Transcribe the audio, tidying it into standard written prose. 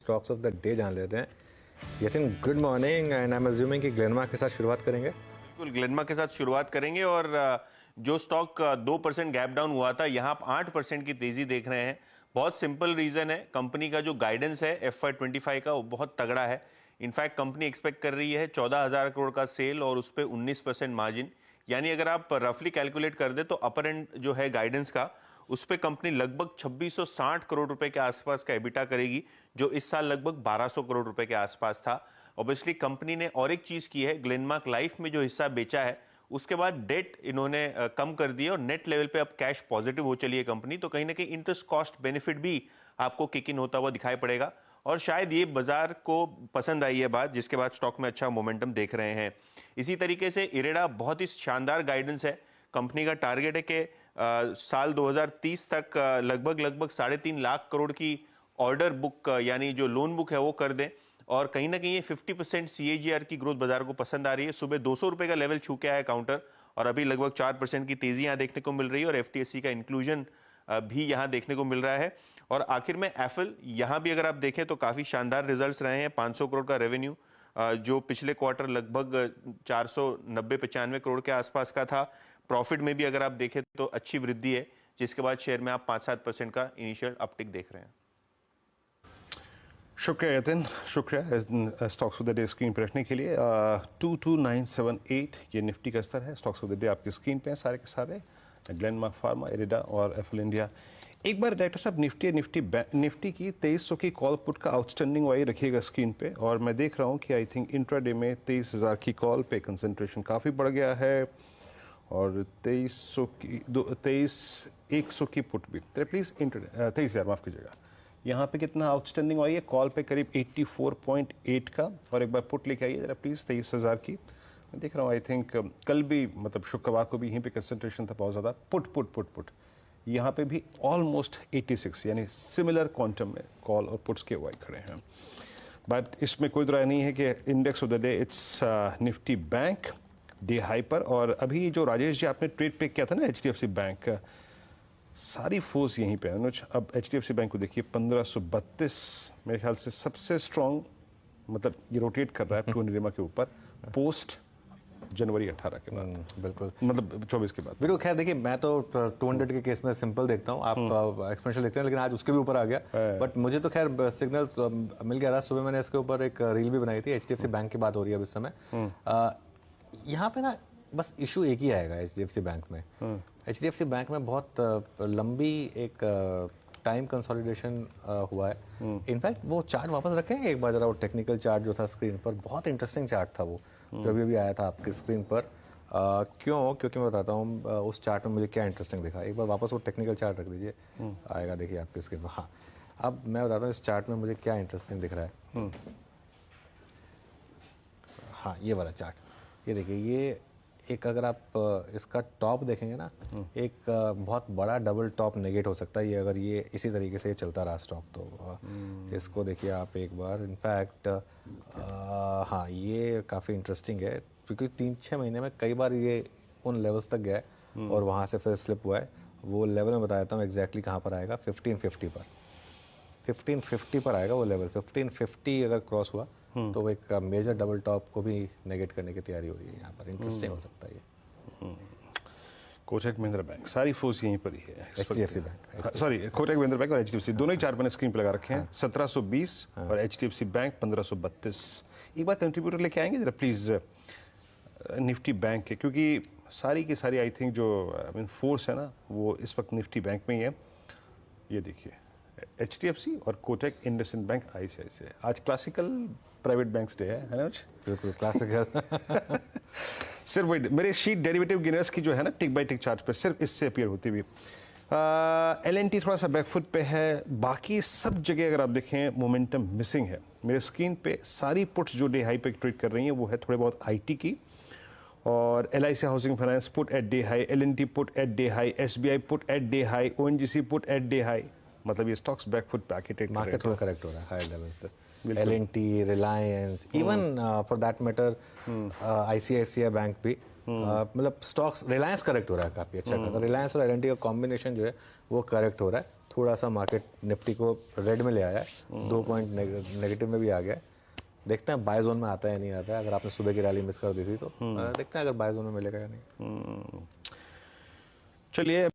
Stocks of the day जान लेते हैं। Yatin, good morning, and I am assuming कि ग्लेनमार्क के साथ शुरुआत करेंगे। बिल्कुल, ग्लेनमार्क के साथ शुरुआत करेंगे और जो स्टॉक 2% गैप डाउन हुआ था, यहाँ आप 8% की तेजी देख रहे हैं। बहुत सिंपल रीजन है, कंपनी का जो गाइडेंस है FY25 का वो बहुत तगड़ा है। इनफैक्ट कंपनी एक्सपेक्ट कर रही है 14,000 करोड़ का सेल और उस पर 19% मार्जिन, यानी अगर आप रफली कैलकुलेट कर दे तो अपर एंड जो है गाइडेंस का, उस पर कंपनी लगभग 2660 करोड़ रुपए के आसपास का एबिटा करेगी, जो इस साल लगभग 1200 करोड़ रुपए के आसपास था। ऑब्वियसली कंपनी ने और एक चीज की है, ग्लेनमार्क लाइफ में जो हिस्सा बेचा है उसके बाद डेट इन्होंने कम कर दिया और नेट लेवल पे अब कैश पॉजिटिव हो चली है कंपनी, तो कहीं ना कहीं इंटरेस्ट कॉस्ट बेनिफिट भी आपको किक इन होता हुआ दिखाई पड़ेगा और शायद ये बाजार को पसंद आई है बात, जिसके बाद स्टॉक में अच्छा मोमेंटम देख रहे हैं। इसी तरीके से इरेडा बहुत ही शानदार गाइडेंस है। कंपनी का टारगेट है कि साल 2030 तक लगभग 3.5 लाख करोड़ की ऑर्डर बुक यानी जो लोन बुक है वो कर दें और कहीं ना कहीं ये 50% CAGR की ग्रोथ बाजार को पसंद आ रही है। सुबह 200 रुपए का लेवल छू के आया काउंटर और अभी लगभग 4% की तेजी यहाँ देखने को मिल रही है और FTSE का इंक्लूजन भी यहाँ देखने को मिल रहा है। और आखिर में एफिल, यहाँ भी अगर आप देखें तो काफी शानदार रिजल्ट्स रहे हैं। 500 करोड़ का रेवेन्यू जो पिछले क्वार्टर लगभग 490-95 करोड़ के आसपास का था। प्रॉफिट में भी अगर आप देखें तो अच्छी वृद्धि है, जिसके बाद शेयर में आप 5-7% का इनिशियल अपटिक देख रहे हैं। शुक्रिया यतिन, शुक्रिया stocks of the day screen पर रखने के लिए। 22978 ये निफ्टी का स्तर है। स्टॉक्स ऑफ द डे आपकी स्क्रीन पे हैं सारे के सारे, ग्लेनमार्क फार्मा, इरेडा और एफएल इंडिया। एक बार डायरेक्टर साहब निफ्टी की 2300 की कॉल पुट का आउटस्टैंडिंग वाई रखिएगा स्क्रीन पे। और मैं देख रहा हूँ कि आई थिंक इंट्राडे में 23,000 की कॉल पे कंसंट्रेशन काफ़ी बढ़ गया है और 23,100 की पुट भी। प्लीज़ इंट्राडे 23,000 माफ़ कीजिएगा, यहाँ पे कितना आउटस्टैंडिंग आई है कॉल पे? करीब 84.8 का। और एक बार पुट लेके आइए जरा प्लीज़ 23,000 की। मैं देख रहा हूँ आई थिंक कल भी मतलब शुक्रवार को भी यहीं पे कंसंट्रेशन था बहुत ज़्यादा। पुट यहाँ पे भी ऑलमोस्ट 86 यानी सिमिलर क्वांटम में कॉल और पुट्स के वाई खड़े हैं। बट इसमें कोई राय नहीं है कि index of the day it's Nifty bank day high पर। और अभी जो राजेश जी आपने ट्रेड पे किया था ना HDFC बैंक, सारी फोर्स यहीं पे अनुज। अब HDFC बैंक को देखिए 1532 मेरे ख्याल से सबसे स्ट्रॉन्ग, मतलब ये रोटेट कर रहा है 200 के ऊपर पोस्ट जनवरी 18 के बाद, बिल्कुल, मतलब 24 के बाद। बिल्कुल। खैर देखिए, मैं तो 200 के केस में सिंपल देखता हूँ, आप एक्सपोनेंशियल देखते हैं, लेकिन आज उसके भी ऊपर आ गया। बट मुझे तो खैर सिग्नल मिल गया था। सुबह मैंने इसके ऊपर एक रील भी बनाई थी। HDFC बैंक की बात हो रही है अब इस समय। यहाँ पे ना बस इशू एक ही आएगा HDFC बैंक में। HDFC बैंक में बहुत लंबी एक टाइम कंसोलिडेशन हुआ है। इनफैक्ट वो चार्ट वापस रखेंगे एक बार जरा, वो टेक्निकल चार्ट जो था स्क्रीन पर, बहुत इंटरेस्टिंग चार्ट था वो, जो अभी आया था आपकी स्क्रीन पर। क्योंकि मैं बताता हूँ उस चार्ट में मुझे क्या इंटरेस्टिंग दिखा। एक बार वापस वो टेक्निकल चार्ट रख दीजिए, आएगा देखिए आपकी स्क्रीन पर। हाँ, अब मैं बताता हूँ इस चार्ट में मुझे क्या इंटरेस्टिंग दिख रहा है। हाँ, ये वाला चार्ट, ये देखिए, ये एक अगर आप इसका टॉप देखेंगे ना, एक बहुत बड़ा डबल टॉप नेगेट हो सकता है ये, अगर ये इसी तरीके से चलता रहा स्टॉक तो। इसको देखिए आप एक बार। इनफैक्ट हाँ, ये काफ़ी इंटरेस्टिंग है क्योंकि 3-6 महीने में कई बार ये उन लेवल्स तक गया है और वहाँ से फिर स्लिप हुआ है। वो लेवल मैं बता देता हूँ एग्जैक्टली कहाँ पर आएगा। 1550 पर, 1550 पर आएगा वो लेवल। 1550 अगर क्रॉस हुआ तो वो एक मेजर डबल टॉप को भी नेगेट करने की तैयारी हो रही है यहाँ पर। इंटरेस्टिंग हो सकता है ये। कोटक महिंद्रा बैंक, सारी फोर्स यहीं पर ही है। HDFC bank, sorry, Kotak Mahindra bank और HDFC दोनों ही चार्ट मैंने स्क्रीन पर लगा रखे हैं। 1720 और HDFC बैंक 1532। एक बार कंट्रीब्यूटर लेके आएंगे जरा प्लीज निफ्टी बैंक के, क्योंकि सारी की सारी आई थिंक जो फोर्स है ना वो इस वक्त निफ्टी बैंक में ही है। ये देखिए HDFC और कोटक इंडसइंड बैंक ICICI। आज क्लासिकल प्राइवेट बैंक्स डे है ना? बिल्कुल क्लासिकल। सिर्फ वही मेरे शीट डेरिवेटिव गेनर्स की जो है ना टिक बाय टिक चार्ट पे सिर्फ इससे अपीयर होती हुई। LNT थोड़ा सा बैकफुट पे है, बाकी सब जगह अगर आप देखें मोमेंटम मिसिंग है। मेरे स्क्रीन पे सारी पुट्स जो डे हाई पे ट्रेड कर रही हैं वो है थोड़े बहुत IT की, और LIC housing finance put at day high, LNT put at day high, SBI put at day high, ONGC put at day high. मतलब ये स्टॉक्स बैकफुट पे आके ट्रेड, मार्केट थोड़ा करेक्ट हो रहा है हाई लेवल से। LNT, Reliance, even for that matter ICICI bank भी, मतलब स्टॉक्स, रिलायंस करेक्ट हो रहा है काफ़ी अच्छा खासा। रिलायंस और LNT का कॉम्बिनेशन जो है वो करेक्ट हो रहा है। थोड़ा सा मार्केट निफ्टी को रेड में ले आया है, 2 पॉइंट नेगेटिव में भी आ गया है। देखते हैं बाय जोन में आता है या नहीं आता है। अगर आपने सुबह की रैली मिस कर दी थी तो देखते हैं अगर बाय जोन में मिलेगा या नहीं। चलिए